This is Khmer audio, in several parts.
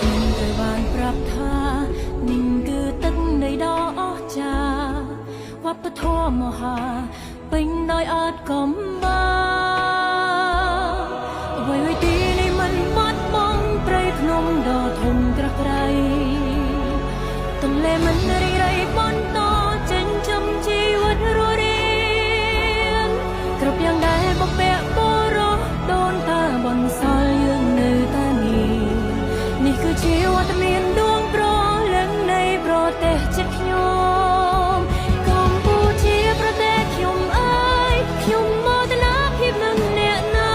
ខ្ញុំត្រូវបានប្រាប់ថានេះគឺទឹកនៃដ៏អស្ចារ្យវប្បធម៌មហាពេញដោយអត់កំបាអ្វីៗទីនេះមិនបាត់បង់ព្រៃភ្នំដ៏ធំក្រាស់ក្រៃទន្លេមិនរីករាយបន្តចិញ្ចឹមជីវិតរស់រានគ្រប់យ៉ាងដែលបំពាក់បុរសដូនតាបន្សល់យើងនៅតែនេះគឺជាវត្តមានដួងព្រលឹងនៃប្រទេសជាតិខ្ញុំកម្ពុជាប្រទេសខ្ញុំអើយខ្ញុំមោទនាភាពនឹងអ្នកណា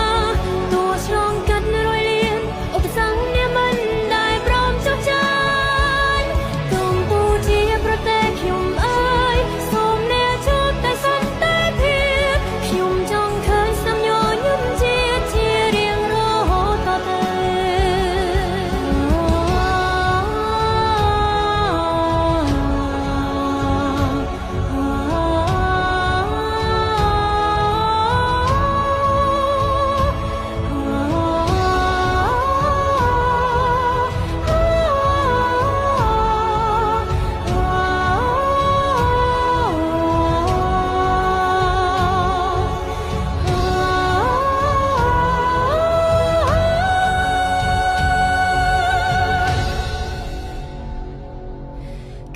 ទោះឆ្លងកាត់រយលានឧបសគ្គនេះមិនដែលព្រមចុះចាញ់កម្ពុជាប្រទេសខ្ញុំអើយសូមអ្នកជួបតែសន្តិភាពខ្ញុំចង់ឃើញស្នាមញញឹមជាតិជារៀងរហូតតទៅ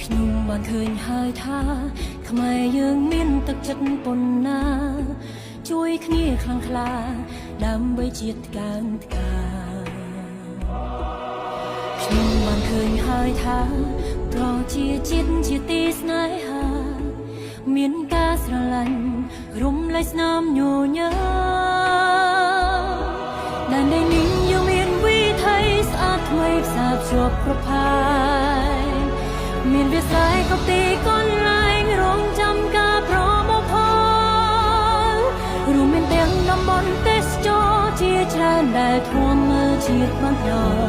ខ្ញុំបានឃើញហើយថាខ្មែរយើងមានទឹកចិត្តប៉ុណ្ណាជួយគ្នាខ្លាំងក្លាដើម្បីជាតិកើនថ្កាខ្ញុំបានឃើញហើយថាប្រជាជាតិជាទីស្នេហាមានការស្រឡាញ់រំលែកស្នាមញញឹមដែលនៃនេះយើងមានវិថីស្អាតថ្មីផ្សារភ្ជាប់ប្រផាយមានវាស្រ័យគ្រប់ទីកន្លែងរងចាំការប្រមូលផលរួមមានទាំងតំបន់ទេសចរជាច្រើនដែលធំមើលជាតិបានផ្ដល់